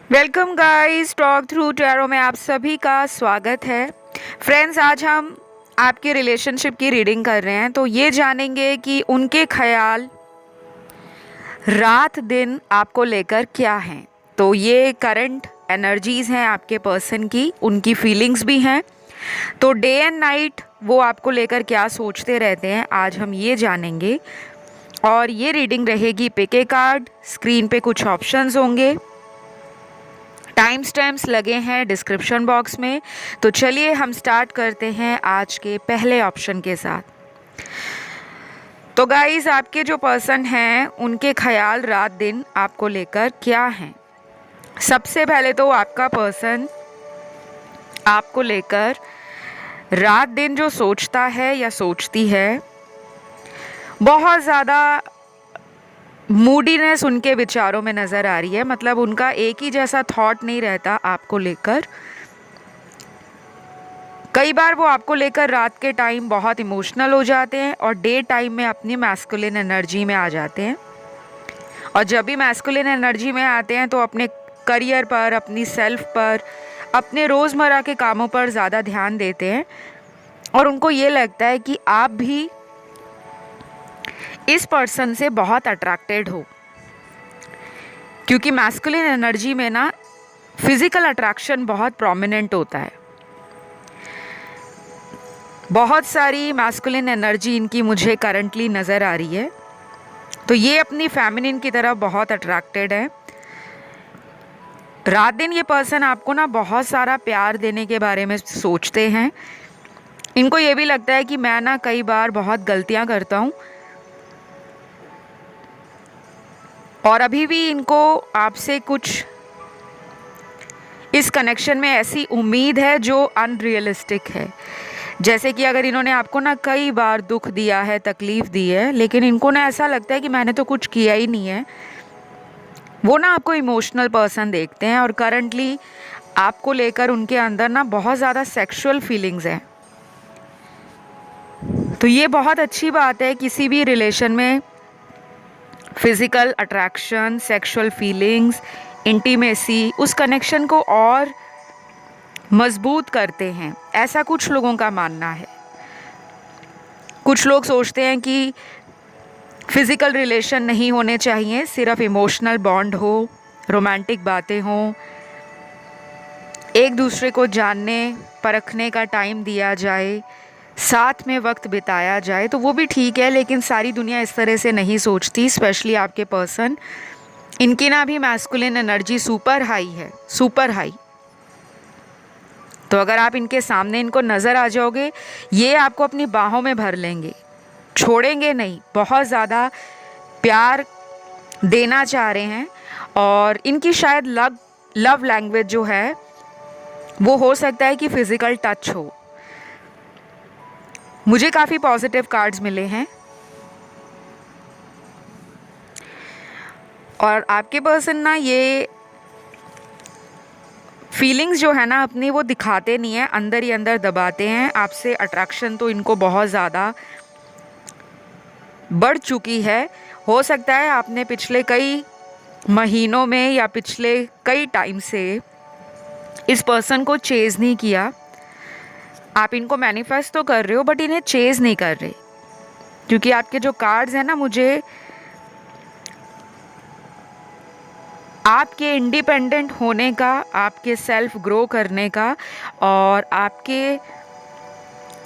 Welcome guys, talk through tarot में आप सभी का स्वागत है। फ्रेंड्स, आज हम आपके रिलेशनशिप की रीडिंग कर रहे हैं, तो ये जानेंगे कि उनके ख्याल रात दिन आपको लेकर क्या हैं। तो ये करंट एनर्जीज हैं आपके पर्सन की, उनकी फीलिंग्स भी हैं। तो डे एंड नाइट वो आपको लेकर क्या सोचते रहते हैं, आज हम ये जानेंगे। और ये रीडिंग रहेगी पिक ए कार्ड, स्क्रीन पे कुछ ऑप्शंस होंगे, टाइम स्टैम्प्स लगे हैं डिस्क्रिप्शन बॉक्स में। तो चलिए हम स्टार्ट करते हैं आज के पहले ऑप्शन के साथ। तो गाइस, आपके जो पर्सन हैं उनके ख्याल रात दिन आपको लेकर क्या हैं। सबसे पहले तो आपका पर्सन आपको लेकर रात दिन जो सोचता है या सोचती है, बहुत ज़्यादा मूडीनेस उनके विचारों में नज़र आ रही है। मतलब उनका एक ही जैसा थॉट नहीं रहता आपको लेकर। कई बार वो आपको लेकर रात के टाइम बहुत इमोशनल हो जाते हैं और डे टाइम में अपनी मैस्कुलिन एनर्जी में आ जाते हैं। और जब भी मैस्कुलिन एनर्जी में आते हैं तो अपने करियर पर, अपनी सेल्फ पर, अपने रोज़मर्रा के कामों पर ज़्यादा ध्यान देते हैं। और उनको ये लगता है कि आप भी इस पर्सन से बहुत अट्रैक्टेड हो, क्योंकि मैस्कुलिन एनर्जी में ना फिजिकल अट्रैक्शन बहुत प्रोमिनेंट होता है। बहुत सारी मैस्कुलिन एनर्जी इनकी मुझे करंटली नज़र आ रही है। तो ये अपनी फेमिनिन की तरफ बहुत अट्रैक्टेड है। रात दिन ये पर्सन आपको ना बहुत सारा प्यार देने के बारे में सोचते हैं। इनको ये भी लगता है कि मैं ना कई बार बहुत गलतियां करता हूँ और अभी भी इनको आपसे कुछ इस कनेक्शन में ऐसी उम्मीद है जो अनरियलिस्टिक है। जैसे कि अगर इन्होंने आपको ना कई बार दुख दिया है, तकलीफ़ दी है, लेकिन इनको ना ऐसा लगता है कि मैंने तो कुछ किया ही नहीं है। वो ना आपको इमोशनल पर्सन देखते हैं और करंटली आपको लेकर उनके अंदर ना बहुत ज़्यादा सेक्सुअल फीलिंग्स हैं। तो ये बहुत अच्छी बात है किसी भी रिलेशन में physical attraction, sexual feelings, intimacy उस कनेक्शन को और मजबूत करते हैं, ऐसा कुछ लोगों का मानना है। कुछ लोग सोचते हैं कि फिज़िकल रिलेशन नहीं होने चाहिए, सिर्फ इमोशनल बॉन्ड हो, रोमांटिक बातें हों, एक दूसरे को जानने परखने का टाइम दिया जाए, साथ में वक्त बिताया जाए, तो वो भी ठीक है। लेकिन सारी दुनिया इस तरह से नहीं सोचती, स्पेशली आपके पर्सन। इनकी ना भी मैस्कुलिन एनर्जी सुपर हाई है, सुपर हाई। तो अगर आप इनके सामने इनको नज़र आ जाओगे, ये आपको अपनी बाहों में भर लेंगे, छोड़ेंगे नहीं। बहुत ज़्यादा प्यार देना चाह रहे हैं और इनकी शायद लव लैंग्वेज जो है वो हो सकता है कि फिज़िकल टच हो। मुझे काफ़ी पॉजिटिव कार्ड्स मिले हैं और आपके पर्सन ना ये फीलिंग्स जो है ना अपनी, वो दिखाते नहीं है, अंदर ही अंदर दबाते हैं। आपसे अट्रैक्शन तो इनको बहुत ज़्यादा बढ़ चुकी है। हो सकता है आपने पिछले कई महीनों में या पिछले कई टाइम से इस पर्सन को चेज़ नहीं किया। आप इनको मैनिफेस्ट तो कर रहे हो बट इन्हें चेज़ नहीं कर रहे, क्योंकि आपके जो कार्ड्स हैं ना, मुझे आपके इंडिपेंडेंट होने का, आपके सेल्फ ग्रो करने का और आपके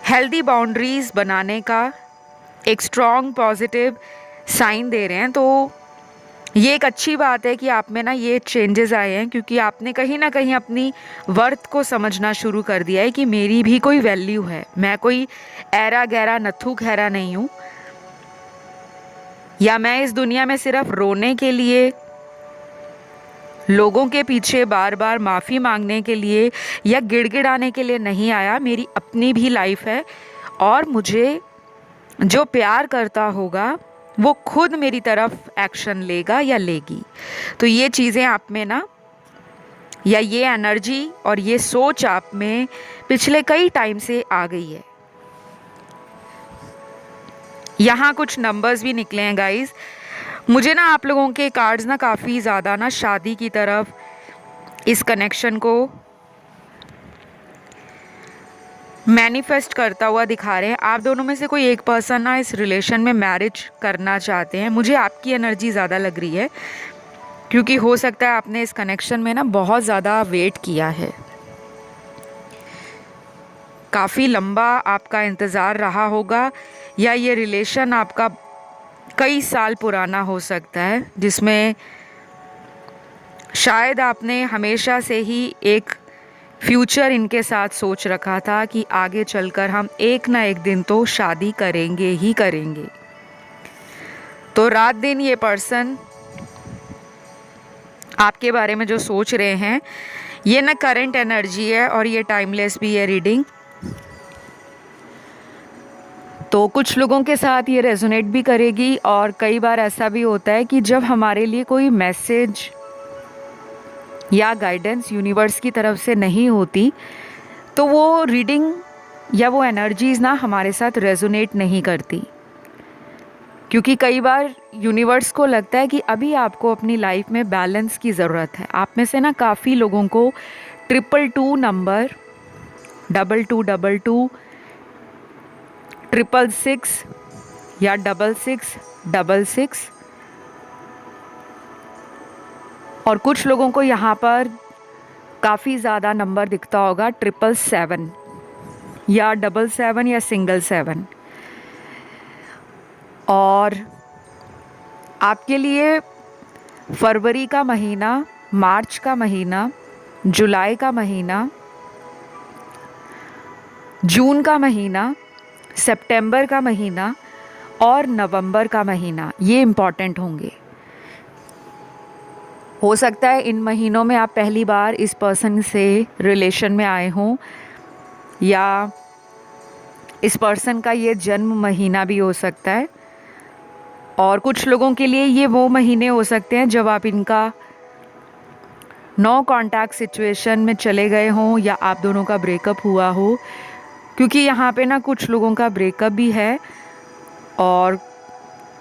हेल्दी बाउंड्रीज़ बनाने का एक स्ट्रॉन्ग पॉजिटिव साइन दे रहे हैं। तो ये एक अच्छी बात है कि आप में ना ये चेंजेस आए हैं, क्योंकि आपने कहीं ना कहीं अपनी वर्थ को समझना शुरू कर दिया है कि मेरी भी कोई वैल्यू है, मैं कोई ऐरा गैरा नत्थू खैरा नहीं हूँ, या मैं इस दुनिया में सिर्फ रोने के लिए, लोगों के पीछे बार बार माफ़ी मांगने के लिए या गिड़गिड़ाने के लिए नहीं आया। मेरी अपनी भी लाइफ है और मुझे जो प्यार करता होगा वो खुद मेरी तरफ एक्शन लेगा या लेगी। तो ये चीज़ें आप में ना, या ये एनर्जी और ये सोच आप में पिछले कई टाइम से आ गई है। यहाँ कुछ नंबर्स भी निकले हैं गाइस। मुझे ना आप लोगों के कार्ड्स ना काफ़ी ज़्यादा ना शादी की तरफ इस कनेक्शन को मैनिफेस्ट करता हुआ दिखा रहे हैं। आप दोनों में से कोई एक पर्सन ना इस रिलेशन में मैरिज करना चाहते हैं। मुझे आपकी एनर्जी ज़्यादा लग रही है, क्योंकि हो सकता है आपने इस कनेक्शन में ना बहुत ज़्यादा वेट किया है, काफ़ी लंबा आपका इंतज़ार रहा होगा, या ये रिलेशन आपका कई साल पुराना हो सकता है, जिसमें शायद आपने हमेशा से ही एक फ्यूचर इनके साथ सोच रखा था कि आगे चलकर हम एक ना एक दिन तो शादी करेंगे ही करेंगे। तो रात दिन ये पर्सन आपके बारे में जो सोच रहे हैं, ये ना करंट एनर्जी है और ये टाइमलेस भी है रीडिंग। तो कुछ लोगों के साथ ये रेजोनेट भी करेगी, और कई बार ऐसा भी होता है कि जब हमारे लिए कोई मैसेज या गाइडेंस यूनिवर्स की तरफ से नहीं होती, तो वो रीडिंग या वो एनर्जीज़ ना हमारे साथ रेजोनेट नहीं करती, क्योंकि कई बार यूनिवर्स को लगता है कि अभी आपको अपनी लाइफ में बैलेंस की ज़रूरत है। आप में से ना काफ़ी लोगों को 222 नंबर, 2222, 666 या 6666, और कुछ लोगों को यहाँ पर काफ़ी ज़्यादा नंबर दिखता होगा, 777 या 77 या 777। और आपके लिए फरवरी का महीना, मार्च का महीना, जुलाई का महीना, जून का महीना, सितंबर का महीना और नवंबर का महीना, ये इम्पॉर्टेंट होंगे। हो सकता है इन महीनों में आप पहली बार इस पर्सन से रिलेशन में आए हों, या इस पर्सन का ये जन्म महीना भी हो सकता है। और कुछ लोगों के लिए ये वो महीने हो सकते हैं जब आप इनका नो कांटेक्ट सिचुएशन में चले गए हों, या आप दोनों का ब्रेकअप हुआ हो, क्योंकि यहाँ पे ना कुछ लोगों का ब्रेकअप भी है, और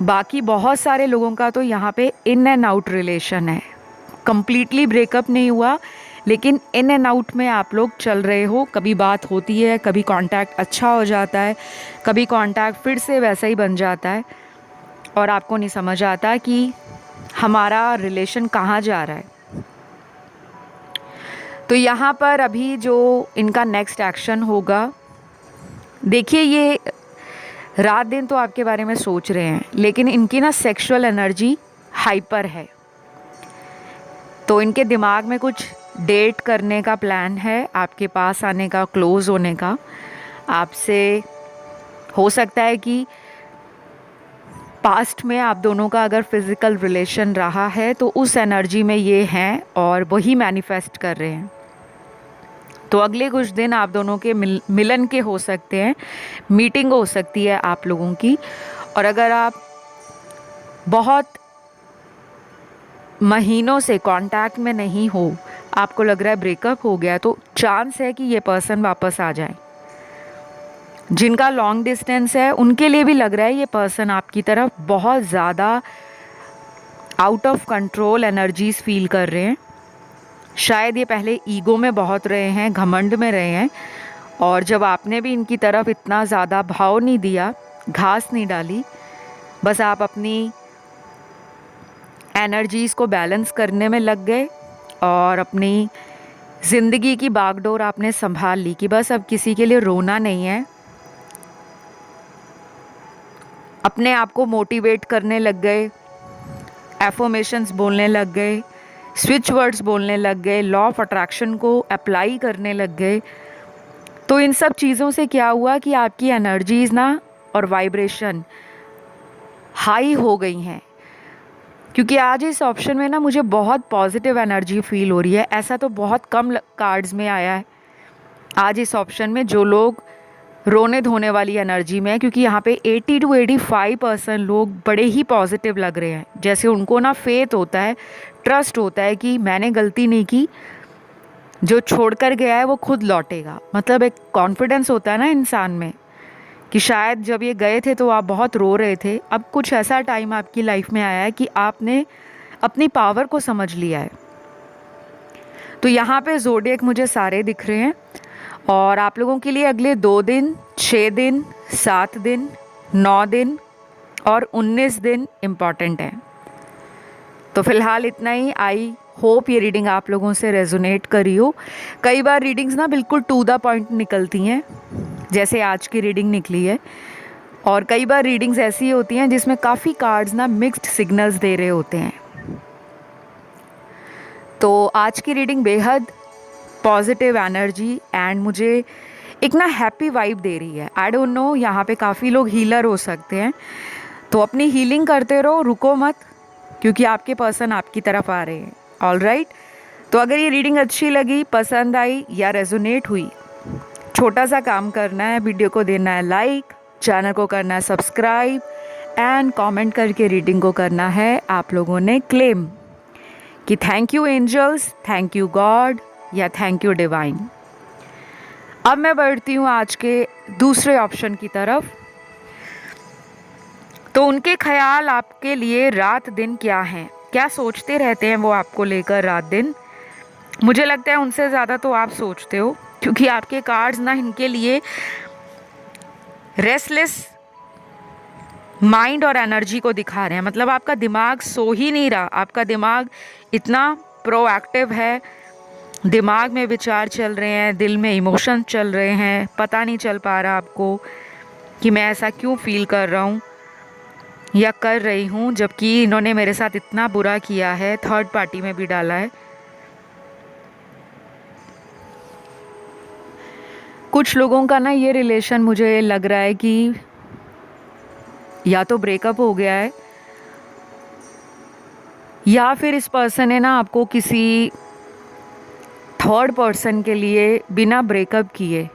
बाकी बहुत सारे लोगों का तो यहाँ पे इन एंड आउट रिलेशन है। कंप्लीटली ब्रेकअप नहीं हुआ, लेकिन इन एंड आउट में आप लोग चल रहे हो। कभी बात होती है, कभी कांटेक्ट अच्छा हो जाता है, कभी कांटेक्ट फिर से वैसा ही बन जाता है, और आपको नहीं समझ आता कि हमारा रिलेशन कहाँ जा रहा है। तो यहाँ पर अभी जो इनका नेक्स्ट एक्शन होगा, देखिए ये रात दिन तो आपके बारे में सोच रहे हैं, लेकिन इनकी ना सेक्सुअल एनर्जी हाइपर है। तो इनके दिमाग में कुछ डेट करने का प्लान है, आपके पास आने का, क्लोज़ होने का। आपसे हो सकता है कि पास्ट में आप दोनों का अगर फिज़िकल रिलेशन रहा है तो उस एनर्जी में ये हैं और वही मैनिफेस्ट कर रहे हैं। तो अगले कुछ दिन आप दोनों के मिलन के हो सकते हैं, मीटिंग हो सकती है आप लोगों की। और अगर आप बहुत महीनों से कांटेक्ट में नहीं हो, आपको लग रहा है ब्रेकअप हो गया, तो चांस है कि ये पर्सन वापस आ जाए। जिनका लॉन्ग डिस्टेंस है उनके लिए भी लग रहा है ये पर्सन आपकी तरफ बहुत ज़्यादा out of control energies feel कर रहे हैं। शायद ये पहले ईगो में बहुत रहे हैं, घमंड में रहे हैं, और जब आपने भी इनकी तरफ इतना ज़्यादा भाव नहीं दिया, घास नहीं डाली, बस आप अपनी एनर्जीज़ को बैलेंस करने में लग गए और अपनी ज़िंदगी की बागडोर आपने संभाल ली कि बस अब किसी के लिए रोना नहीं है। अपने आप को मोटिवेट करने लग गए, एफर्मेशंस बोलने लग गए, स्विच वर्ड्स बोलने लग गए, लॉ ऑफ अट्रैक्शन को अप्लाई करने लग गए। तो इन सब चीज़ों से क्या हुआ कि आपकी एनर्जीज़ ना और वाइब्रेशन हाई हो गई हैं, क्योंकि आज इस ऑप्शन में ना मुझे बहुत पॉजिटिव एनर्जी फील हो रही है। ऐसा तो बहुत कम कार्ड्स में आया है आज इस ऑप्शन में जो लोग रोने धोने वाली एनर्जी में है, क्योंकि यहाँ पे 80 to 85% लोग बड़े ही पॉजिटिव लग रहे हैं, जैसे उनको ना फेथ होता है, ट्रस्ट होता है कि मैंने गलती नहीं की, जो छोड़कर गया है वो खुद लौटेगा। मतलब एक कॉन्फिडेंस होता है ना इंसान में कि शायद जब ये गए थे तो आप बहुत रो रहे थे, अब कुछ ऐसा टाइम आपकी लाइफ में आया है कि आपने अपनी पावर को समझ लिया है। तो यहाँ पे ज़ोडिएक मुझे सारे दिख रहे हैं और आप लोगों के लिए अगले 2 दिन, 6 दिन, 7 दिन, 9 दिन और 19 दिन इम्पॉर्टेंट है। तो फ़िलहाल इतना ही। आई होप ये रीडिंग आप लोगों से रेजोनेट करी हो। कई बार रीडिंग्स ना बिल्कुल टू द पॉइंट निकलती हैं, जैसे आज की रीडिंग निकली है, और कई बार रीडिंग्स ऐसी होती हैं जिसमें काफ़ी कार्ड्स ना मिक्स्ड सिग्नल्स दे रहे होते हैं। तो आज की रीडिंग बेहद पॉजिटिव एनर्जी एंड मुझे एक ना हैप्पी वाइब दे रही है। आई डोंट नो, यहाँ पे काफ़ी लोग हीलर हो सकते हैं, तो अपनी हीलिंग करते रहो, रुको मत, क्योंकि आपके पर्सन आपकी तरफ आ रहे हैं। All right. तो अगर ये रीडिंग अच्छी लगी, पसंद आई या रेजोनेट हुई, छोटा सा काम करना है, वीडियो को देना है लाइक, चैनल को करना है सब्सक्राइब एंड कमेंट करके रीडिंग को करना है आप लोगों ने क्लेम कि thank you angels, thank you God या थैंक यू डिवाइन। अब मैं बढ़ती हूँ आज के दूसरे ऑप्शन की तरफ। तो उनके ख्याल आपके लिए रात दिन क्या हैं, क्या सोचते रहते हैं वो आपको लेकर रात दिन। मुझे लगता है उनसे ज़्यादा तो आप सोचते हो, क्योंकि आपके कार्ड्स ना इनके लिए रेस्टलेस माइंड और एनर्जी को दिखा रहे हैं। मतलब आपका दिमाग सो ही नहीं रहा, आपका दिमाग इतना प्रोएक्टिव है, दिमाग में विचार चल रहे हैं, दिल में इमोशन चल रहे हैं, पता नहीं चल पा रहा आपको कि मैं ऐसा क्यों फील कर रहा हूँ या कर रही हूँ, जबकि इन्होंने मेरे साथ इतना बुरा किया है, थर्ड पार्टी में भी डाला है। कुछ लोगों का ना ये रिलेशन मुझे लग रहा है कि या तो ब्रेकअप हो गया है या फिर इस पर्सन ने ना आपको किसी थर्ड पर्सन के लिए बिना ब्रेकअप किए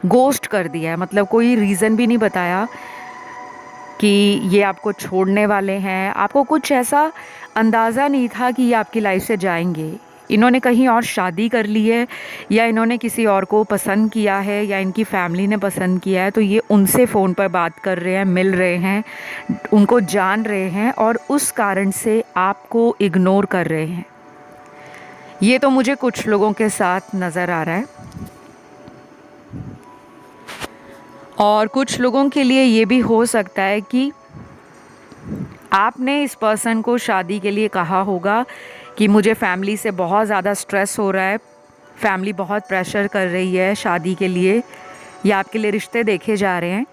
गोस्ट कर दिया है। मतलब कोई रीज़न भी नहीं बताया कि ये आपको छोड़ने वाले हैं, आपको कुछ ऐसा अंदाज़ा नहीं था कि ये आपकी लाइफ से जाएंगे। इन्होंने कहीं और शादी कर ली है या इन्होंने किसी और को पसंद किया है या इनकी फैमिली ने पसंद किया है, तो ये उनसे फ़ोन पर बात कर रहे हैं, मिल रहे हैं, उनको जान रहे हैं और उस कारण से आपको इग्नोर कर रहे हैं। ये तो मुझे कुछ लोगों के साथ नज़र आ रहा है। और कुछ लोगों के लिए ये भी हो सकता है कि आपने इस पर्सन को शादी के लिए कहा होगा कि मुझे फैमिली से बहुत ज़्यादा स्ट्रेस हो रहा है, फैमिली बहुत प्रेशर कर रही है शादी के लिए या आपके लिए रिश्ते देखे जा रहे हैं।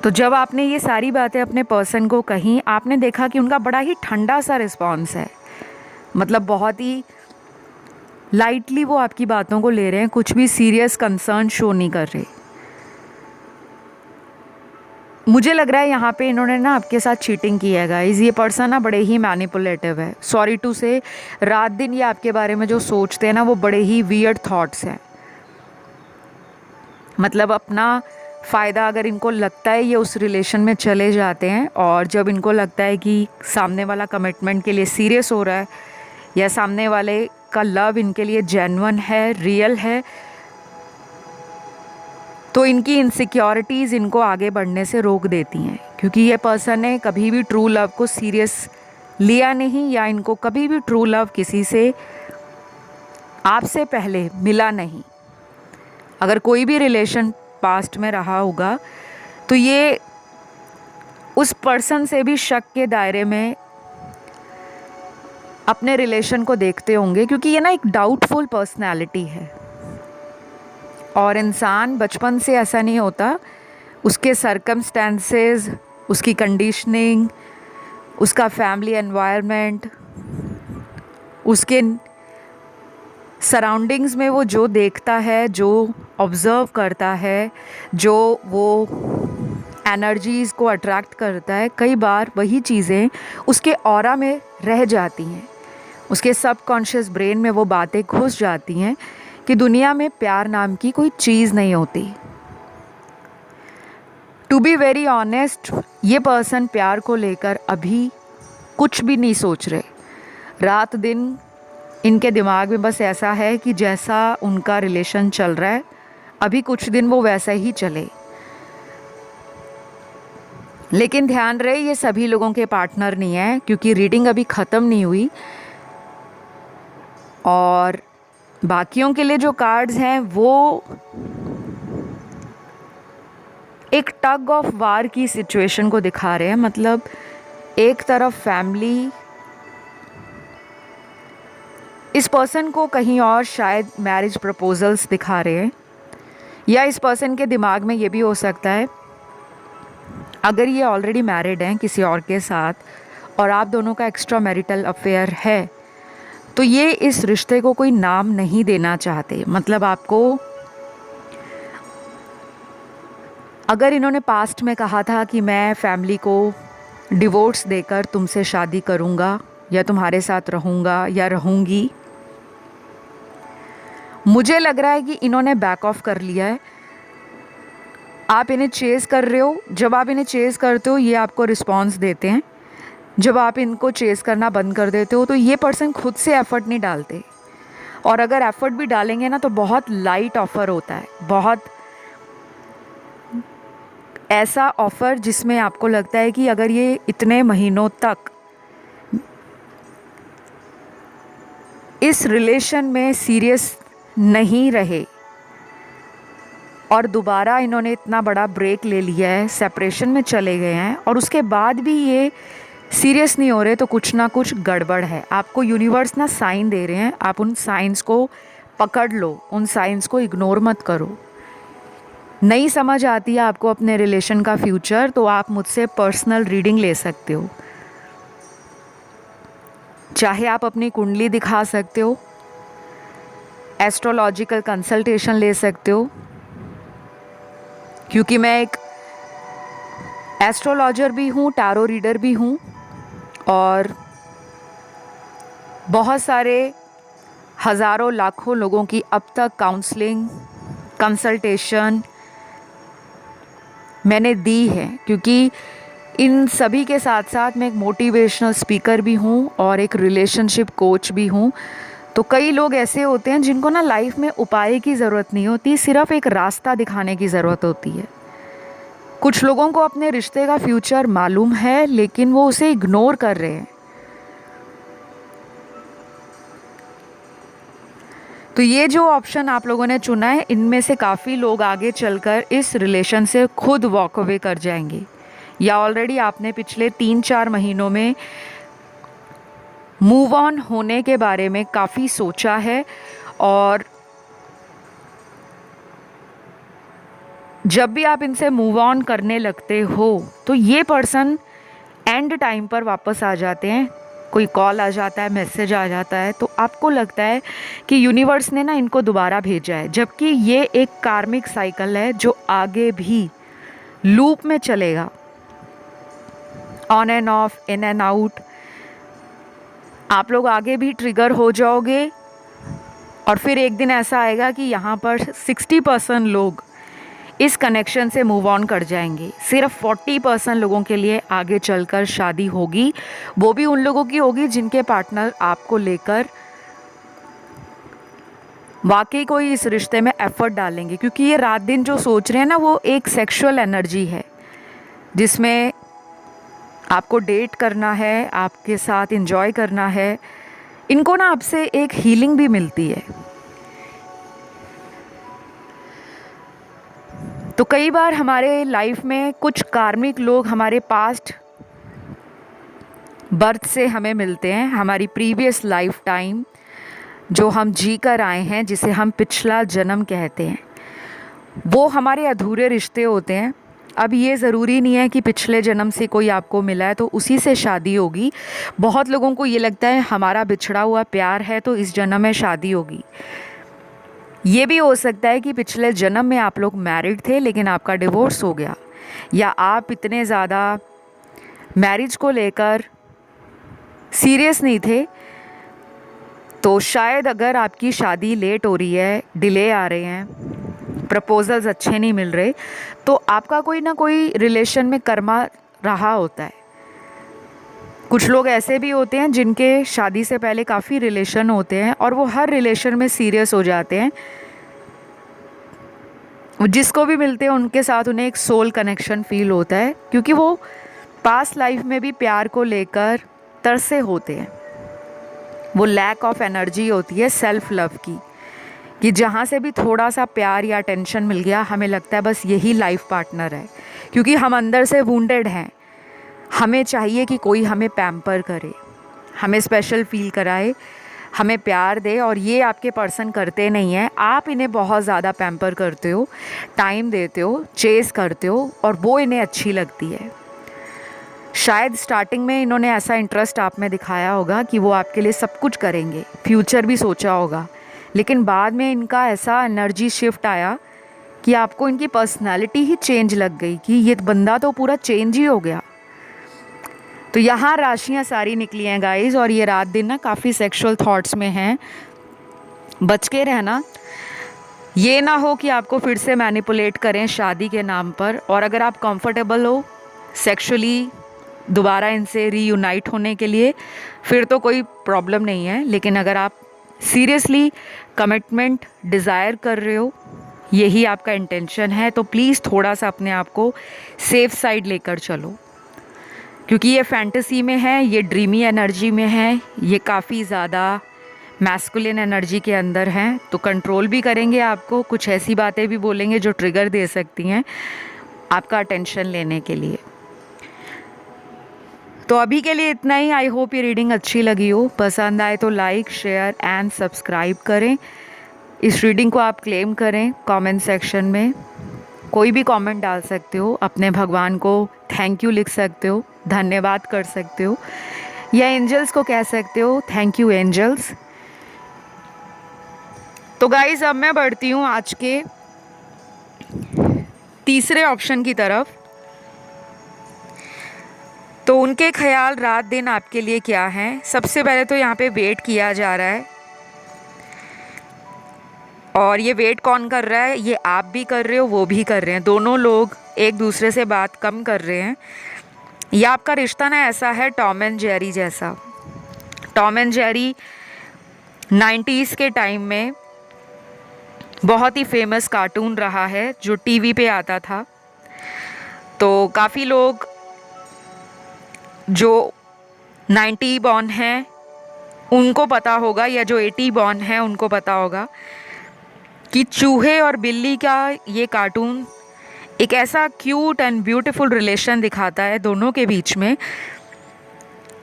तो जब आपने ये सारी बातें अपने पर्सन को कही, आपने देखा कि उनका बड़ा ही ठंडा सा रिस्पॉन्स है। मतलब बहुत ही लाइटली वो आपकी बातों को ले रहे हैं, कुछ भी सीरियस कंसर्न शो नहीं कर रहे। मुझे लग रहा है यहाँ पे इन्होंने ना आपके साथ चीटिंग की है गाइस। ये पर्सन ना बड़े ही मैनिपुलेटिव है, सॉरी टू से। रात दिन ये आपके बारे में जो सोचते हैं ना, वो बड़े ही वियर्ड थॉट्स हैं। मतलब अपना फ़ायदा अगर इनको लगता है, ये उस रिलेशन में चले जाते हैं, और जब इनको लगता है कि सामने वाला कमिटमेंट के लिए सीरियस हो रहा है या सामने वाले का लव इनके लिए जेन्युइन है, रियल है, तो इनकी इनसिक्योरिटीज़ इनको आगे बढ़ने से रोक देती हैं। क्योंकि ये पर्सन ने कभी भी ट्रू लव को सीरियस लिया नहीं, या इनको कभी भी ट्रू लव किसी से आपसे पहले मिला नहीं। अगर कोई भी रिलेशन पास्ट में रहा होगा तो ये उस पर्सन से भी शक के दायरे में अपने रिलेशन को देखते होंगे, क्योंकि ये ना एक डाउटफुल पर्सनैलिटी है। और इंसान बचपन से ऐसा नहीं होता, उसके सर्कमस्टेंसेस, उसकी कंडीशनिंग, उसका फैमिली एनवायरनमेंट, उसके सराउंडिंग्स में वो जो देखता है, जो ऑब्ज़र्व करता है, जो वो एनर्जीज़ को अट्रैक्ट करता है, कई बार वही चीज़ें उसके ऑरा में रह जाती हैं। उसके सबकॉन्शियस ब्रेन में वो बातें घुस जाती हैं कि दुनिया में प्यार नाम की कोई चीज़ नहीं होती। टू बी वेरी ऑनेस्ट, ये पर्सन प्यार को लेकर अभी कुछ भी नहीं सोच रहे। रात दिन इनके दिमाग में बस ऐसा है कि जैसा उनका रिलेशन चल रहा है, अभी कुछ दिन वो वैसा ही चले। लेकिन ध्यान रहे ये सभी लोगों के पार्टनर नहीं है, क्योंकि रीडिंग अभी ख़त्म नहीं हुई। और बाकियों के लिए जो कार्ड्स हैं वो एक टग ऑफ वार की सिचुएशन को दिखा रहे हैं। मतलब एक तरफ फैमिली, इस पर्सन को कहीं और शायद मैरिज प्रपोजल्स दिखा रहे हैं, या इस पर्सन के दिमाग में ये भी हो सकता है, अगर ये ऑलरेडी मैरिड हैं किसी और के साथ और आप दोनों का एक्स्ट्रा मैरिटल अफेयर है, तो ये इस रिश्ते को कोई नाम नहीं देना चाहते। मतलब आपको, अगर इन्होंने पास्ट में कहा था कि मैं फैमिली को डिवोर्स देकर तुमसे शादी करूँगा या तुम्हारे साथ रहूँगा या रहूँगी, मुझे लग रहा है कि इन्होंने बैक ऑफ कर लिया है। आप इन्हें चेज़ कर रहे हो, जब आप इन्हें चेज़ करते हो ये आपको रिस्पॉन्स देते हैं। जब आप इनको चेज़ करना बंद कर देते हो तो ये पर्सन खुद से एफ़र्ट नहीं डालते, और अगर एफ़र्ट भी डालेंगे ना तो बहुत लाइट ऑफ़र होता है, बहुत ऐसा ऑफ़र जिसमें आपको लगता है कि अगर ये इतने महीनों तक इस रिलेशन में सीरियस नहीं रहे और दोबारा इन्होंने इतना बड़ा ब्रेक ले लिया है, सेपरेशन में चले गए हैं और उसके बाद भी ये सीरियस नहीं हो रहे, तो कुछ ना कुछ गड़बड़ है। आपको यूनिवर्स ना साइन दे रहे हैं, आप उन साइंस को पकड़ लो, उन साइंस को इग्नोर मत करो। नहीं समझ आती है आपको अपने रिलेशन का फ्यूचर, तो आप मुझसे पर्सनल रीडिंग ले सकते हो। चाहे आप अपनी कुंडली दिखा सकते हो, एस्ट्रोलॉजिकल कंसल्टेशन ले सकते हो, क्योंकि मैं एक एस्ट्रोलॉजर भी हूँ, टैरो रीडर भी हूँ, और बहुत सारे हज़ारों लाखों लोगों की अब तक काउंसलिंग, कंसल्टेशन मैंने दी है। क्योंकि इन सभी के साथ साथ मैं एक मोटिवेशनल स्पीकर भी हूँ और एक रिलेशनशिप कोच भी हूँ। तो कई लोग ऐसे होते हैं जिनको ना लाइफ में उपाय की ज़रूरत नहीं होती, सिर्फ एक रास्ता दिखाने की ज़रूरत होती है। कुछ लोगों को अपने रिश्ते का फ्यूचर मालूम है लेकिन वो उसे इग्नोर कर रहे हैं। तो ये जो ऑप्शन आप लोगों ने चुना है, इनमें से काफ़ी लोग आगे चलकर इस रिलेशन से खुद वॉक अवे कर जाएंगे, या ऑलरेडी आपने पिछले 3-4 महीनों में मूव ऑन होने के बारे में काफ़ी सोचा है। और जब भी आप इनसे मूव ऑन करने लगते हो तो ये पर्सन एंड टाइम पर वापस आ जाते हैं। कोई कॉल आ जाता है, मैसेज आ जाता है, तो आपको लगता है कि यूनिवर्स ने ना इनको दोबारा भेजा है। जबकि ये एक कार्मिक साइकिल है जो आगे भी लूप में चलेगा, on end of, in and out. आप लोग आगे भी ट्रिगर हो जाओगे और फिर एक दिन ऐसा आएगा कि यहाँ पर 60% लोग इस कनेक्शन से मूव ऑन कर जाएंगे। सिर्फ 40% लोगों के लिए आगे चलकर शादी होगी, वो भी उन लोगों की होगी जिनके पार्टनर आपको लेकर वाकई कोई इस रिश्ते में एफर्ट डालेंगे। क्योंकि ये रात दिन जो सोच रहे हैं ना, वो एक सेक्सुअल एनर्जी है जिसमें आपको डेट करना है, आपके साथ एंजॉय करना है। इनको ना आपसे एक हीलिंग भी मिलती है। तो कई बार हमारे लाइफ में कुछ कार्मिक लोग हमारे पास्ट बर्थ से हमें मिलते हैं, हमारी प्रीवियस लाइफ टाइम जो हम जी कर आए हैं, जिसे हम पिछला जन्म कहते हैं। वो हमारे अधूरे रिश्ते होते हैं। अब ये ज़रूरी नहीं है कि पिछले जन्म से कोई आपको मिला है तो उसी से शादी होगी। बहुत लोगों को ये लगता है हमारा बिछड़ा हुआ प्यार है तो इस जन्म में शादी होगी। ये भी हो सकता है कि पिछले जन्म में आप लोग मैरिड थे लेकिन आपका डिवोर्स हो गया, या आप इतने ज़्यादा मैरिज को लेकर सीरियस नहीं थे। तो शायद अगर आपकी शादी लेट हो रही है, डिले आ रहे हैं, प्रपोजल्स अच्छे नहीं मिल रहे, तो आपका कोई ना कोई रिलेशन में कर्मा रहा होता है। कुछ लोग ऐसे भी होते हैं जिनके शादी से पहले काफ़ी रिलेशन होते हैं और वो हर रिलेशन में सीरियस हो जाते हैं जिसको भी मिलते हैं उनके साथ उन्हें एक सोल कनेक्शन फील होता है, क्योंकि वो पास्ट लाइफ में भी प्यार को लेकर तरसे होते हैं। वो लैक ऑफ एनर्जी होती है सेल्फ लव की, कि जहाँ से भी थोड़ा सा प्यार या अटेंशन मिल गया हमें लगता है बस यही लाइफ पार्टनर है, क्योंकि हम अंदर से वुंडेड हैं। हमें चाहिए कि कोई हमें पैम्पर करे, हमें स्पेशल फील कराए, हमें प्यार दे, और ये आपके पर्सन करते नहीं हैं। आप इन्हें बहुत ज़्यादा पैम्पर करते हो, टाइम देते हो, चेस करते हो, और वो इन्हें अच्छी लगती है। शायद स्टार्टिंग में इन्होंने ऐसा इंटरेस्ट आप में दिखाया होगा कि वो आपके लिए सब कुछ करेंगे, फ्यूचर भी सोचा होगा, लेकिन बाद में इनका ऐसा एनर्जी शिफ्ट आया कि आपको इनकी पर्सनालिटी ही चेंज लग गई कि ये बंदा तो पूरा चेंज ही हो गया। तो यहाँ राशियाँ सारी निकली हैं गाइस, और ये रात दिन ना काफ़ी सेक्सुअल थॉट्स में हैं, बच के रहना। ये ना हो कि आपको फिर से मैनिपुलेट करें शादी के नाम पर, और अगर आप कंफर्टेबल हो सेक्सुअली दोबारा इनसे रीयूनाइट होने के लिए फिर तो कोई प्रॉब्लम नहीं है, लेकिन अगर आप सीरियसली कमिटमेंट डिज़ायर कर रहे हो, यही आपका इंटेंशन है, तो प्लीज़ थोड़ा सा अपने आप को सेफ साइड लेकर चलो, क्योंकि ये फैंटेसी में है, ये ड्रीमी एनर्जी में है, ये काफ़ी ज़्यादा मैस्कुलिन एनर्जी के अंदर हैं, तो कंट्रोल भी करेंगे आपको, कुछ ऐसी बातें भी बोलेंगे जो ट्रिगर दे सकती हैं आपका अटेंशन लेने के लिए। तो अभी के लिए इतना ही। आई होप ये रीडिंग अच्छी लगी हो। पसंद आए तो लाइक, शेयर एंड सब्सक्राइब करें। इस रीडिंग को आप क्लेम करें कमेंट सेक्शन में, कोई भी कमेंट डाल सकते हो, अपने भगवान को थैंक यू लिख सकते हो, धन्यवाद कर सकते हो, या एंजल्स को कह सकते हो थैंक यू एंजल्स। तो गाइज अब मैं बढ़ती हूँ आज के तीसरे ऑप्शन की तरफ। तो उनके ख्याल रात दिन आपके लिए क्या हैं। सबसे पहले तो यहाँ पे वेट किया जा रहा है, और ये वेट कौन कर रहा है, ये आप भी कर रहे हो, वो भी कर रहे हैं, दोनों लोग एक दूसरे से बात कम कर रहे हैं। या आपका रिश्ता ना ऐसा है टॉम एंड जेरी जैसा। टॉम एंड जेरी 90s के टाइम में बहुत ही फेमस कार्टून रहा है जो टीवी पे आता था। तो काफ़ी लोग जो 90 बॉर्न हैं उनको पता होगा, या जो 80 बॉर्न हैं उनको पता होगा कि चूहे और बिल्ली का ये कार्टून एक ऐसा क्यूट एंड ब्यूटीफुल रिलेशन दिखाता है दोनों के बीच में,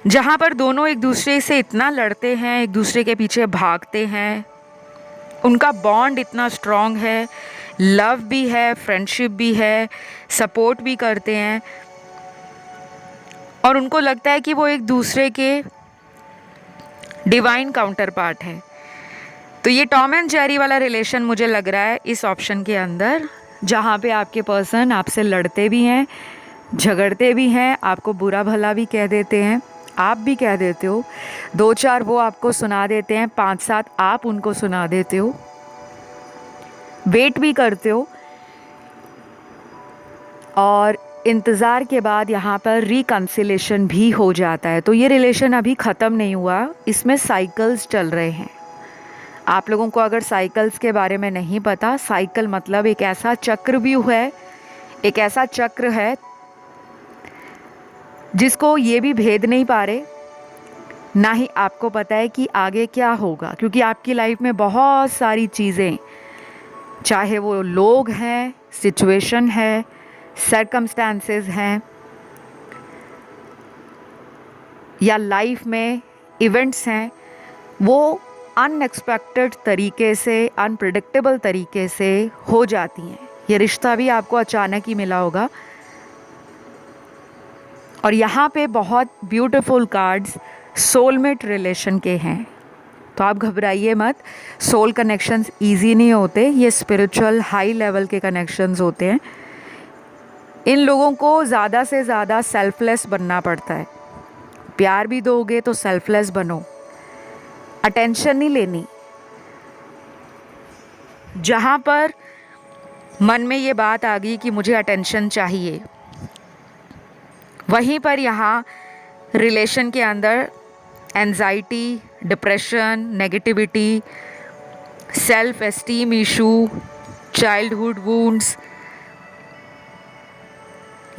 जहाँ पर दोनों एक दूसरे से इतना लड़ते हैं, एक दूसरे के पीछे भागते हैं, उनका बॉन्ड इतना स्ट्रॉन्ग है, लव भी है, फ्रेंडशिप भी है, सपोर्ट भी करते हैं, और उनको लगता है कि वो एक दूसरे के डिवाइन काउंटर पार्ट है। तो ये टॉम एंड जेरी वाला रिलेशन मुझे लग रहा है इस ऑप्शन के अंदर, जहाँ पे आपके पर्सन आपसे लड़ते भी हैं, झगड़ते भी हैं, आपको बुरा भला भी कह देते हैं, आप भी कह देते हो, 2-4 वो आपको सुना देते हैं, 5-7 आप उनको सुना देते हो, वेट भी करते हो, और इंतज़ार के बाद यहाँ पर रिकन्सिलेशन भी हो जाता है। तो ये रिलेशन अभी ख़त्म नहीं हुआ, इसमें साइकिल्स चल रहे हैं। आप लोगों को अगर साइकिल्स के बारे में नहीं पता, साइकिल मतलब एक ऐसा चक्रव्यूह है, एक ऐसा चक्र है जिसको ये भी भेद नहीं पा रहे, ना ही आपको पता है कि आगे क्या होगा, क्योंकि आपकी लाइफ में बहुत सारी चीज़ें, चाहे वो लोग हैं, सिचुएशन है, सर्कमस्टांसेस हैं, या लाइफ में इवेंट्स हैं, वो अनएक्सपेक्टेड तरीके से, अनप्रिडिक्टेबल तरीके से हो जाती हैं। ये रिश्ता भी आपको अचानक ही मिला होगा, और यहाँ पे बहुत ब्यूटीफुल कार्ड्स सोलमेट रिलेशन के हैं। तो आप घबराइए मत, सोल कनेक्शंस इजी नहीं होते, ये स्पिरिचुअल हाई लेवल के कनेक्शंस होते हैं। इन लोगों को ज़्यादा से ज़्यादा सेल्फलेस बनना पड़ता है। प्यार भी दोगे तो सेल्फलेस बनो, अटेंशन नहीं लेनी। जहाँ पर मन में ये बात आ गई कि मुझे अटेंशन चाहिए, वहीं पर यहाँ रिलेशन के अंदर anxiety, depression, negativity, self esteem issue, childhood wounds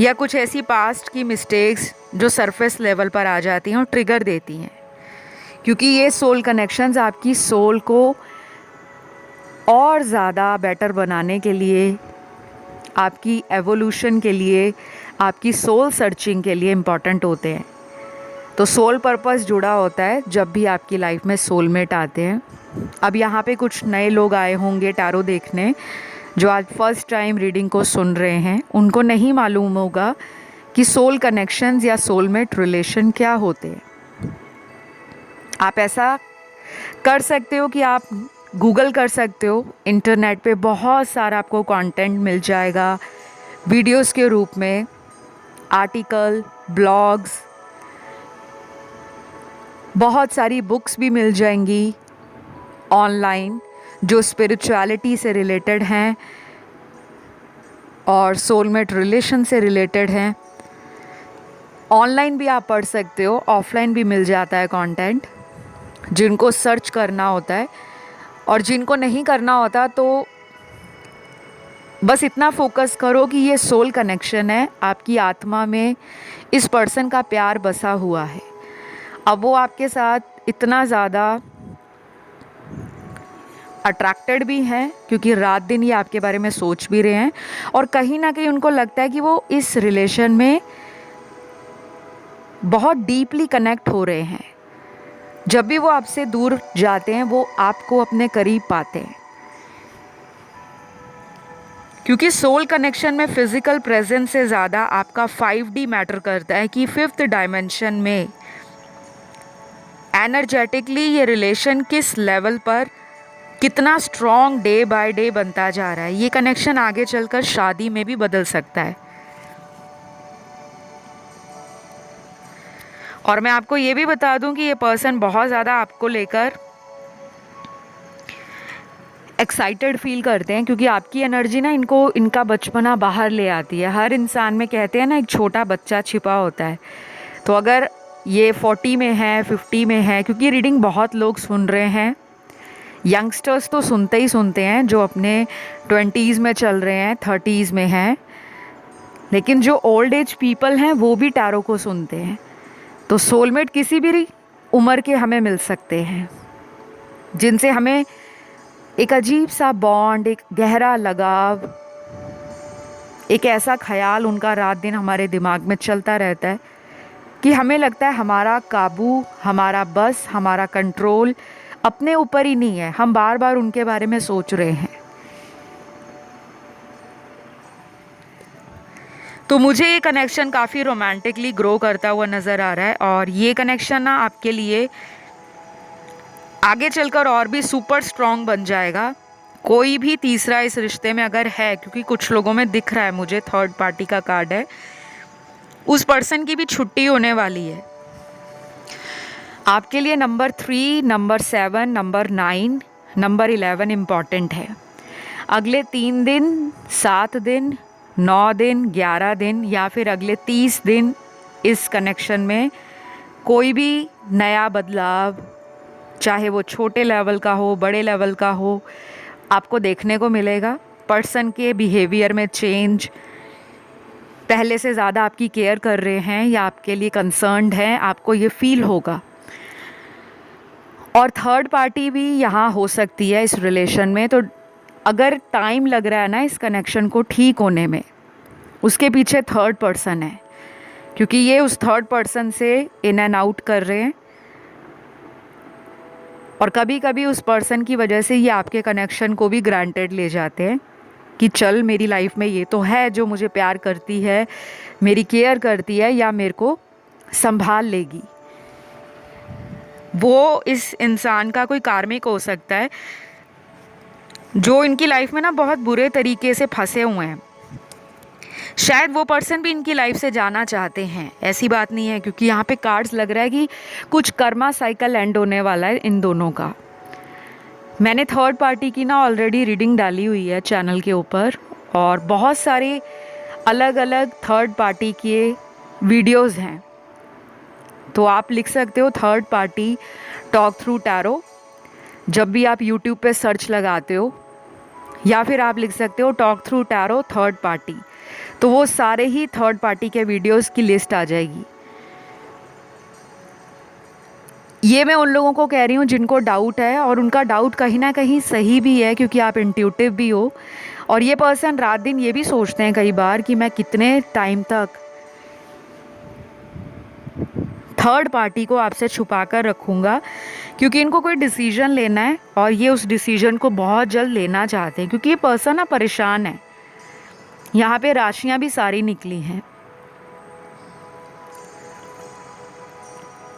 या कुछ ऐसी पास्ट की मिस्टेक्स जो सरफेस लेवल पर आ जाती हैं और ट्रिगर देती हैं, क्योंकि ये सोल कनेक्शंस आपकी सोल को और ज़्यादा बेटर बनाने के लिए, आपकी एवोल्यूशन के लिए, आपकी सोल सर्चिंग के लिए इम्पॉर्टेंट होते हैं। तो सोल पर्पस जुड़ा होता है जब भी आपकी लाइफ में सोलमेट आते हैं। अब यहाँ पे कुछ नए लोग आए होंगे टैरो देखने, जो आज फर्स्ट टाइम रीडिंग को सुन रहे हैं, उनको नहीं मालूम होगा कि सोल कनेक्शंस या सोलमेट रिलेशन क्या होते हैं। आप ऐसा कर सकते हो कि आप गूगल कर सकते हो, इंटरनेट पे बहुत सारा आपको कंटेंट मिल जाएगा वीडियोस के रूप में, आर्टिकल, ब्लॉग्स, बहुत सारी बुक्स भी मिल जाएंगी ऑनलाइन जो स्पिरिचुअलिटी से रिलेटेड हैं और सोलमेट रिलेशन से रिलेटेड हैं। ऑनलाइन भी आप पढ़ सकते हो, ऑफलाइन भी मिल जाता है कंटेंट, जिनको सर्च करना होता है। और जिनको नहीं करना होता तो बस इतना फोकस करो कि ये सोल कनेक्शन है, आपकी आत्मा में इस पर्सन का प्यार बसा हुआ है। अब वो आपके साथ इतना ज़्यादा अट्रैक्टेड भी हैं क्योंकि रात दिन ये आपके बारे में सोच भी रहे हैं, और कहीं ना कहीं उनको लगता है कि वो इस रिलेशन में बहुत डीपली कनेक्ट हो रहे हैं। जब भी वो आपसे दूर जाते हैं वो आपको अपने करीब पाते हैं, क्योंकि सोल कनेक्शन में फिजिकल प्रेजेंस से ज़्यादा आपका 5D मैटर करता है कि 5th डायमेंशन में एनर्जेटिकली ये रिलेशन किस लेवल पर कितना स्ट्रॉन्ग डे बाय डे बनता जा रहा है। ये कनेक्शन आगे चलकर शादी में भी बदल सकता है। और मैं आपको ये भी बता दूं कि ये पर्सन बहुत ज़्यादा आपको लेकर एक्साइटेड फील करते हैं, क्योंकि आपकी एनर्जी ना इनको इनका बचपना बाहर ले आती है। हर इंसान में कहते हैं ना एक छोटा बच्चा छिपा होता है। तो अगर ये 40 में है, 50 में है, क्योंकि रीडिंग बहुत लोग सुन रहे हैं, यंगस्टर्स तो सुनते ही सुनते हैं जो अपने 20s में चल रहे हैं, 30s में हैं, लेकिन जो ओल्ड एज पीपल हैं वो भी टैरो को सुनते हैं। तो सोलमेट किसी भी उम्र के हमें मिल सकते हैं, जिनसे हमें एक अजीब सा बॉन्ड, एक गहरा लगाव, एक ऐसा ख्याल उनका रात दिन हमारे दिमाग में चलता रहता है कि हमें लगता है हमारा काबू, हमारा बस, हमारा कंट्रोल अपने ऊपर ही नहीं है। हम बार बार उनके बारे में सोच रहे हैं। तो मुझे ये कनेक्शन काफ़ी रोमांटिकली ग्रो करता हुआ नज़र आ रहा है, और ये कनेक्शन ना आपके लिए आगे चलकर और भी सुपर स्ट्रॉन्ग बन जाएगा। कोई भी तीसरा इस रिश्ते में अगर है, क्योंकि कुछ लोगों में दिख रहा है मुझे थर्ड पार्टी का कार्ड है, उस पर्सन की भी छुट्टी होने वाली है। आपके लिए number 3, number 7, number 9, number 11 important है। अगले 3 दिन, 7 दिन, 9 दिन, 11 दिन या फिर अगले 30 दिन इस कनेक्शन में कोई भी नया बदलाव, चाहे वो छोटे लेवल का हो, बड़े लेवल का हो, आपको देखने को मिलेगा। पर्सन के बिहेवियर में चेंज, पहले से ज़्यादा आपकी केयर कर रहे हैं या आपके लिए कंसर्न्ड हैं, आपको ये फील होगा। और थर्ड पार्टी भी यहाँ हो सकती है इस रिलेशन में। तो अगर टाइम लग रहा है ना इस कनेक्शन को ठीक होने में, उसके पीछे थर्ड पर्सन है, क्योंकि ये उस थर्ड पर्सन से इन एंड आउट कर रहे हैं। और कभी कभी उस पर्सन की वजह से ये आपके कनेक्शन को भी ग्रांटेड ले जाते हैं कि चल मेरी लाइफ में ये तो है जो मुझे प्यार करती है, मेरी केयर करती है या मेरे को संभाल लेगी। वो इस इंसान का कोई कार्मिक हो सकता है जो इनकी लाइफ में ना बहुत बुरे तरीके से फंसे हुए हैं। शायद वो पर्सन भी इनकी लाइफ से जाना चाहते हैं, ऐसी बात नहीं है, क्योंकि यहाँ पे कार्ड्स लग रहा है कि कुछ कर्मा साइकिल एंड होने वाला है इन दोनों का। मैंने थर्ड पार्टी की ना ऑलरेडी रीडिंग डाली हुई है चैनल के ऊपर, और बहुत सारे अलग अलग थर्ड पार्टी के वीडियोस हैं। तो आप लिख सकते हो third party talk through tarot, जब भी आप यूट्यूब पे सर्च लगाते हो या फिर आप लिख सकते हो talk through tarot third party, तो वो सारे ही थर्ड पार्टी के वीडियोस की लिस्ट आ जाएगी। ये मैं उन लोगों को कह रही हूँ जिनको डाउट है, और उनका डाउट कहीं ना कहीं सही भी है क्योंकि आप इंट्यूटिव भी हो। और ये पर्सन रात दिन ये भी सोचते हैं कई बार कि मैं कितने टाइम तक थर्ड पार्टी को आपसे छुपा कर रखूँगा, क्योंकि इनको कोई डिसीजन लेना है और ये उस डिसीजन को बहुत जल्द लेना चाहते हैं, क्योंकि ये पर्सन ना परेशान है। यहाँ पे राशियाँ भी सारी निकली हैं।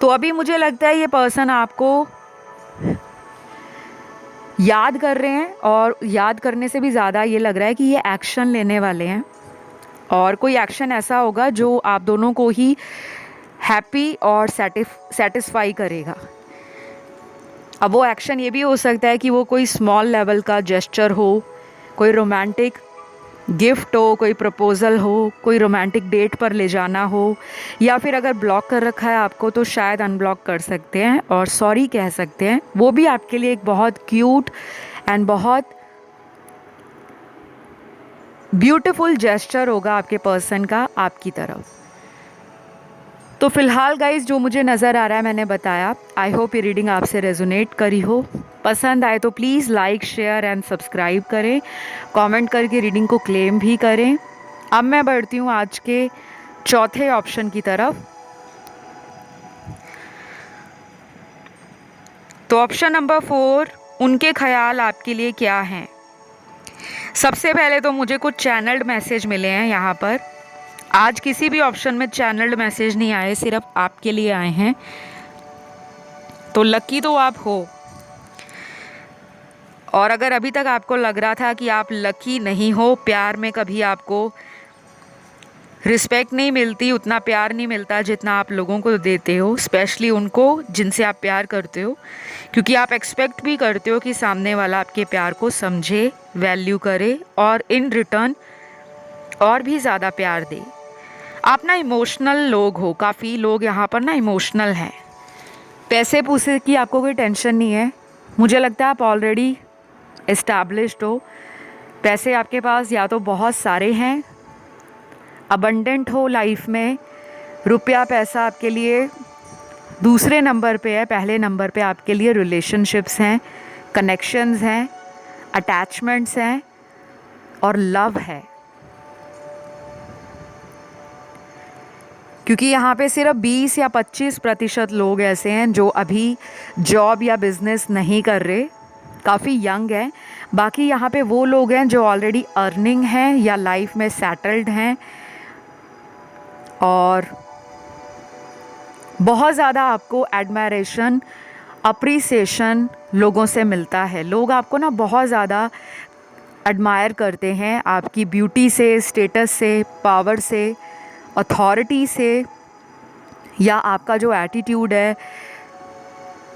तो अभी मुझे लगता है ये पर्सन आपको याद कर रहे हैं, और याद करने से भी ज़्यादा ये लग रहा है कि ये एक्शन लेने वाले हैं, और कोई एक्शन ऐसा होगा जो आप दोनों को ही हैप्पी और सेटिस्फाई करेगा। अब वो एक्शन ये भी हो सकता है कि वो कोई स्मॉल लेवल का जेस्चर हो, कोई रोमांटिक गिफ्ट हो, कोई प्रपोज़ल हो, कोई रोमांटिक डेट पर ले जाना हो, या फिर अगर ब्लॉक कर रखा है आपको तो शायद अनब्लॉक कर सकते हैं और सॉरी कह सकते हैं। वो भी आपके लिए एक बहुत क्यूट एंड बहुत ब्यूटीफुल जेस्चर होगा आपके पर्सन का आपकी तरफ। तो फिलहाल गाइज जो मुझे नज़र आ रहा है मैंने बताया। आई होप ये रीडिंग आपसे रेजोनेट करी हो। पसंद आए तो please like share and subscribe करें, कमेंट करके रीडिंग को क्लेम भी करें। अब मैं बढ़ती हूँ आज के चौथे ऑप्शन की तरफ। तो ऑप्शन नंबर 4, उनके ख्याल आपके लिए क्या हैं। सबसे पहले तो मुझे कुछ चैनल्ड मैसेज मिले हैं यहाँ पर। आज किसी भी ऑप्शन में चैनल्ड मैसेज नहीं आए, सिर्फ आपके लिए आए हैं, तो लकी तो आप हो। और अगर अभी तक आपको लग रहा था कि आप लकी नहीं हो, प्यार में कभी आपको रिस्पेक्ट नहीं मिलती, उतना प्यार नहीं मिलता जितना आप लोगों को देते हो, स्पेशली उनको जिनसे आप प्यार करते हो, क्योंकि आप एक्सपेक्ट भी करते हो कि सामने वाला आपके प्यार को समझे, वैल्यू करे और इन रिटर्न और भी ज़्यादा प्यार दे। आप ना इमोशनल लोग हो, काफ़ी लोग यहाँ पर ना इमोशनल हैं। पैसे पूसे की आपको कोई टेंशन नहीं है, मुझे लगता है आप ऑलरेडी एस्टैब्लिश्ड हो। पैसे आपके पास या तो बहुत सारे हैं, अबंडेंट हो लाइफ में, रुपया पैसा आपके लिए दूसरे नंबर पे है, पहले नंबर पे आपके लिए रिलेशनशिप्स हैं, कनेक्शंस हैं, अटैचमेंट्स हैं और लव है। क्योंकि यहाँ पे सिर्फ 20 या 25% लोग ऐसे हैं जो अभी जॉब या बिज़नेस नहीं कर रहे, काफ़ी यंग हैं। बाकी यहाँ पे वो लोग हैं जो ऑलरेडी अर्निंग हैं या लाइफ में सेटल्ड हैं, और बहुत ज़्यादा आपको एडमायरेशन, अप्रिसिएशन लोगों से मिलता है। लोग आपको ना बहुत ज़्यादा एडमायर करते हैं, आपकी ब्यूटी से, स्टेटस से, पावर से, अथॉरिटी से, या आपका जो एटीट्यूड है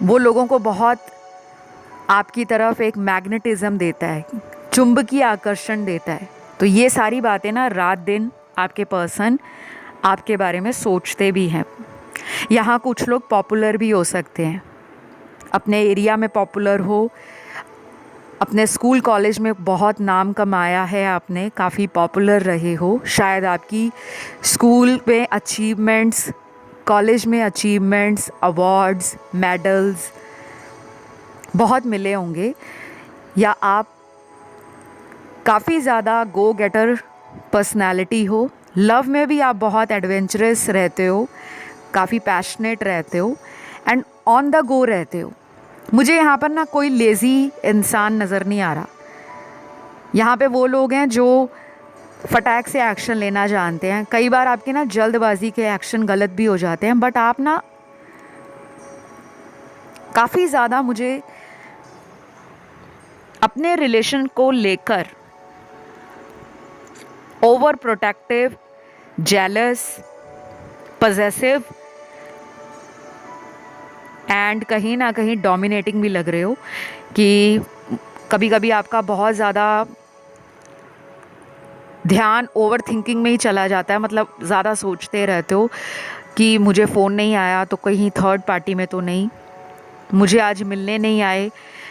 वो लोगों को बहुत आपकी तरफ एक मैग्नेटिज्म देता है, चुंबकीय आकर्षण देता है। तो ये सारी बातें ना रात दिन आपके पर्सन आपके बारे में सोचते भी हैं। यहाँ कुछ लोग पॉपुलर भी हो सकते हैं, अपने एरिया में पॉपुलर हो, अपने स्कूल कॉलेज में बहुत नाम कमाया है आपने, काफ़ी पॉपुलर रहे हो, शायद आपकी स्कूल में अचीवमेंट्स, कॉलेज में अचीवमेंट्स, अवार्ड्स, मेडल्स बहुत मिले होंगे, या आप काफ़ी ज़्यादा गो गेटर पर्सनालिटी हो। लव में भी आप बहुत एडवेंचरस रहते हो, काफ़ी पैशनेट रहते हो एंड ऑन द गो रहते हो। मुझे यहाँ पर ना कोई लेज़ी इंसान नज़र नहीं आ रहा। यहाँ पे वो लोग हैं जो फटाक से एक्शन लेना जानते हैं। कई बार आपके ना जल्दबाजी के एक्शन गलत भी हो जाते हैं, बट आप ना काफ़ी ज़्यादा मुझे अपने रिलेशन को लेकर over protective, jealous, possessive and कहीं ना कहीं डोमिनेटिंग भी लग रहे हो, कि कभी कभी आपका बहुत ज़्यादा ध्यान ओवर थिंकिंग में ही चला जाता है। मतलब ज़्यादा सोचते रहते हो कि मुझे फ़ोन नहीं आया तो कहीं थर्ड पार्टी में तो नहीं, मुझे आज मिलने नहीं आए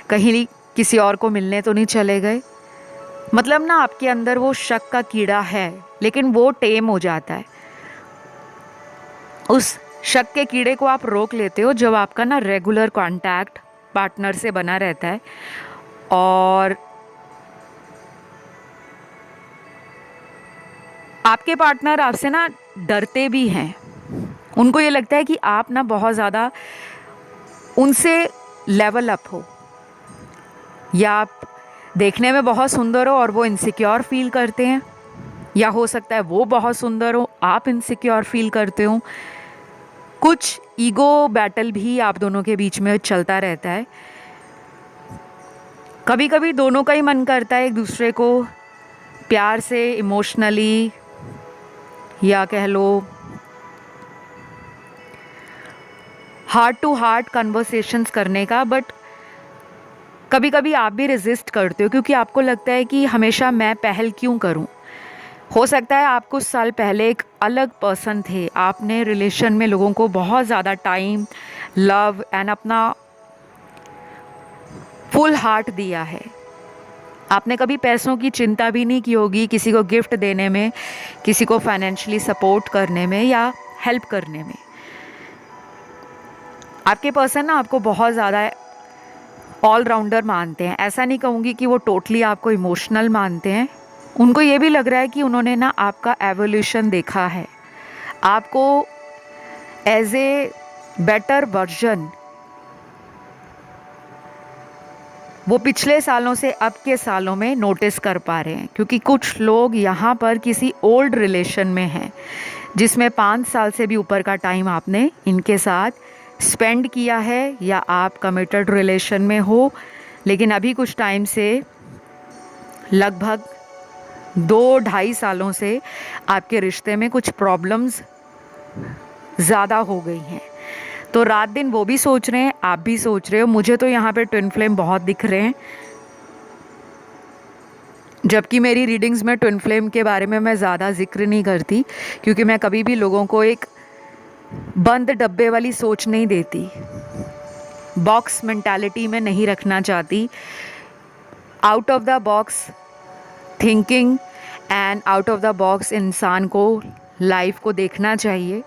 कहीं किसी और को मिलने तो नहीं चले गए। मतलब ना आपके अंदर वो शक का कीड़ा है, लेकिन वो टेम हो जाता है। उस शक के कीड़े को आप रोक लेते हो जब आपका ना रेगुलर कांटेक्ट पार्टनर से बना रहता है, और आपके पार्टनर आपसे ना डरते भी हैं। उनको ये लगता है कि आप ना बहुत ज़्यादा उनसे लेवल अप हो, या आप देखने में बहुत सुंदर हो और वो इनसिक्योर फील करते हैं, या हो सकता है वो बहुत सुंदर हो, आप इनसिक्योर फील करते हो। कुछ ईगो बैटल भी आप दोनों के बीच में चलता रहता है। कभी कभी दोनों का ही मन करता है एक दूसरे को प्यार से, इमोशनली, या कह लो हार्ट टू हार्ट कन्वर्सेशंस करने का, बट कभी कभी आप भी रेजिस्ट करते हो क्योंकि आपको लगता है कि हमेशा मैं पहल क्यों करूं। हो सकता है आप कुछ साल पहले एक अलग पर्सन थे, आपने रिलेशन में लोगों को बहुत ज़्यादा टाइम, लव एंड अपना फुल हार्ट दिया है। आपने कभी पैसों की चिंता भी नहीं की होगी किसी को गिफ्ट देने में, किसी को फाइनेंशियली सपोर्ट करने में या हेल्प करने में। आपके पर्सन ना आपको बहुत ज़्यादा ऑलराउंडर मानते हैं। ऐसा नहीं कहूँगी कि वो टोटली आपको इमोशनल मानते हैं। उनको ये भी लग रहा है कि उन्होंने ना आपका एवोल्यूशन देखा है, आपको एज ए बेटर वर्जन वो पिछले सालों से अब के सालों में नोटिस कर पा रहे हैं। क्योंकि कुछ लोग यहाँ पर किसी ओल्ड रिलेशन में हैं जिसमें 5 साल से भी ऊपर का टाइम आपने इनके साथ स्पेंड किया है, या आप कमिटेड रिलेशन में हो, लेकिन अभी कुछ टाइम से लगभग 2-2.5 सालों से आपके रिश्ते में कुछ प्रॉब्लम्स ज़्यादा हो गई हैं। तो रात दिन वो भी सोच रहे हैं, आप भी सोच रहे हो। मुझे तो यहाँ पे ट्विन फ्लेम बहुत दिख रहे हैं, जबकि मेरी रीडिंग्स में ट्विन फ्लेम के बारे में मैं ज़्यादा जिक्र नहीं करती, क्योंकि मैं कभी भी लोगों को एक बंद डब्बे वाली सोच नहीं देती, बॉक्स मेंटालिटी में नहीं रखना चाहती। Out of the box thinking and out of the box इंसान को लाइफ को देखना चाहिए।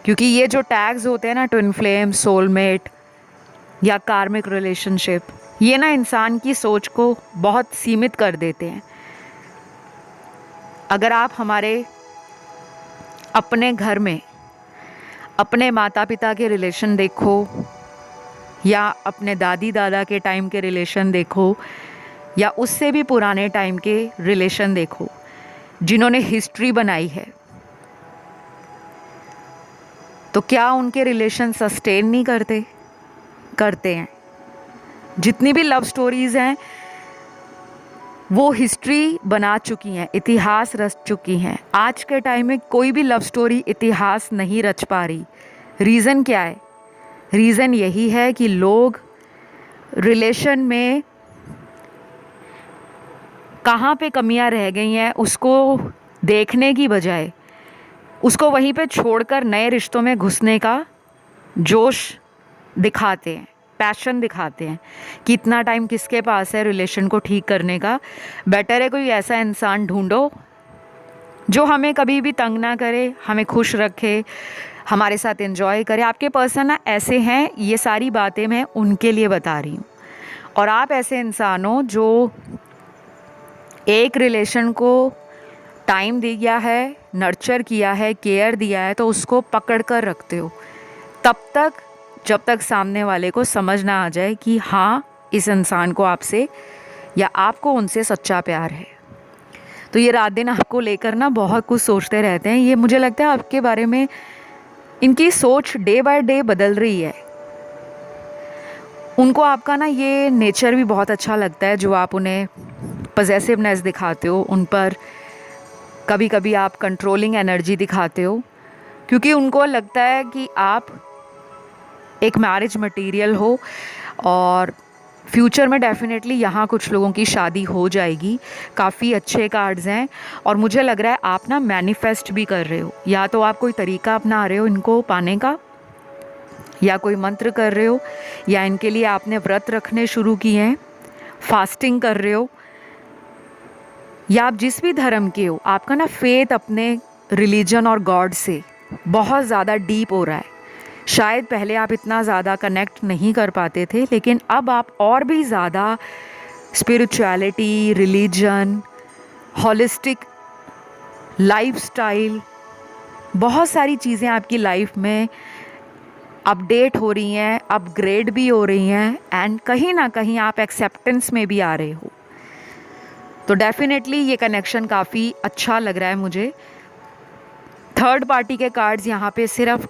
क्योंकि ये जो टैग्स होते हैं ना, ट्विन फ्लेम, सोलमेट या कार्मिक रिलेशनशिप, ये ना इंसान की सोच को बहुत सीमित कर देते हैं। अगर आप हमारे अपने घर में अपने माता पिता के रिलेशन देखो, या अपने दादी दादा के टाइम के रिलेशन देखो, या उससे भी पुराने टाइम के रिलेशन देखो जिन्होंने हिस्ट्री बनाई है, तो क्या उनके रिलेशन सस्टेन नहीं करते हैं। जितनी भी लव स्टोरीज़ हैं वो हिस्ट्री बना चुकी हैं, इतिहास रच चुकी हैं। आज के टाइम में कोई भी लव स्टोरी इतिहास नहीं रच पा रही। रीज़न क्या है? रीज़न यही है कि लोग रिलेशन में कहाँ पे कमियां रह गई हैं उसको देखने की बजाय उसको वहीं पे छोड़कर नए रिश्तों में घुसने का जोश दिखाते हैं, पैशन दिखाते हैं कि इतना टाइम किसके पास है रिलेशन को ठीक करने का। बेटर है कोई ऐसा इंसान ढूंढो जो हमें कभी भी तंग ना करे, हमें खुश रखे, हमारे साथ एंजॉय करे। आपके पर्सन ना ऐसे हैं, ये सारी बातें मैं उनके लिए बता रही हूँ। और आप ऐसे इंसान हो जो एक रिलेशन को टाइम दिया है, नर्चर किया है, केयर दिया है, तो उसको पकड़ कर रखते हो तब तक जब तक सामने वाले को समझ ना आ जाए कि हाँ, इस इंसान को आपसे या आपको उनसे सच्चा प्यार है। तो ये रात दिन आपको लेकर ना बहुत कुछ सोचते रहते हैं। ये मुझे लगता है आपके बारे में इनकी सोच डे बाय डे बदल रही है। उनको आपका ना ये नेचर भी बहुत अच्छा लगता है जो आप उन्हें पजेसिवनेस दिखाते हो, उन पर कभी कभी आप कंट्रोलिंग एनर्जी दिखाते हो, क्योंकि उनको लगता है कि आप एक मैरिज मटेरियल हो और फ्यूचर में डेफिनेटली यहाँ कुछ लोगों की शादी हो जाएगी। काफ़ी अच्छे कार्ड्स हैं और मुझे लग रहा है आप ना मैनिफेस्ट भी कर रहे हो। या तो आप कोई तरीका अपना रहे हो इनको पाने का, या कोई मंत्र कर रहे हो, या इनके लिए आपने व्रत रखने शुरू किए हैं, फास्टिंग कर रहे हो, या आप जिस भी धर्म के हो, आपका ना फेथ अपने रिलीजन और गॉड से बहुत ज़्यादा डीप हो रहा है। शायद पहले आप इतना ज़्यादा कनेक्ट नहीं कर पाते थे, लेकिन अब आप और भी ज़्यादा स्पिरिचुअलिटी, रिलीजन, होलिस्टिक लाइफस्टाइल, बहुत सारी चीज़ें आपकी लाइफ में अपडेट हो रही हैं, अपग्रेड भी हो रही हैं, एंड कहीं ना कहीं आप एक्सेप्टेंस में भी आ रहे हो। तो डेफिनेटली ये कनेक्शन काफ़ी अच्छा लग रहा है मुझे। थर्ड पार्टी के कार्ड्स यहाँ पे सिर्फ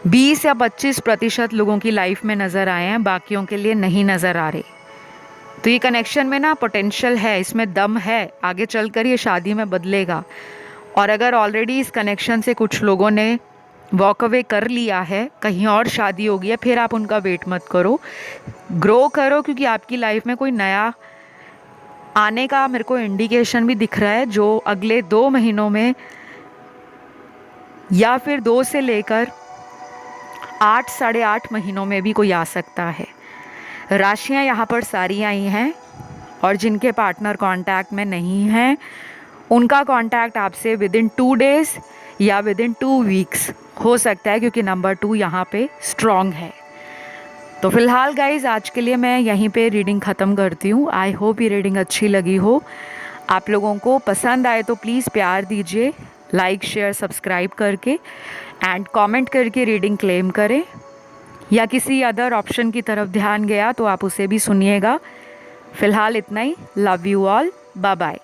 20 या 25% लोगों की लाइफ में नज़र आए हैं, बाकियों के लिए नहीं नज़र आ रहे। तो ये कनेक्शन में ना पोटेंशियल है, इसमें दम है, आगे चलकर ये शादी में बदलेगा। और अगर ऑलरेडी इस कनेक्शन से कुछ लोगों ने वॉक अवे कर लिया है, कहीं और शादी हो गई है, फिर आप उनका वेट मत करो, ग्रो करो, क्योंकि आपकी लाइफ में कोई नया आने का मेरे को इंडिकेशन भी दिख रहा है, जो अगले 2 महीनों में या फिर 2 से लेकर 8 साढ़े 8 महीनों में भी कोई आ सकता है। राशियां यहाँ पर सारी आई हैं, और जिनके पार्टनर कांटेक्ट में नहीं हैं उनका कांटेक्ट आपसे विद इन 2 डेज़ या विद इन 2 वीक्स हो सकता है, क्योंकि नंबर 2 यहाँ पे स्ट्रॉन्ग है। तो फिलहाल गाइज आज के लिए मैं यहीं पे रीडिंग ख़त्म करती हूँ। आई होप ये रीडिंग अच्छी लगी हो, आप लोगों को पसंद आए तो प्लीज़ प्यार दीजिए, लाइक शेयर सब्सक्राइब करके, एंड कमेंट करके रीडिंग क्लेम करें, या किसी अदर ऑप्शन की तरफ ध्यान गया तो आप उसे भी सुनिएगा। फ़िलहाल इतना ही। Love you all, bye bye.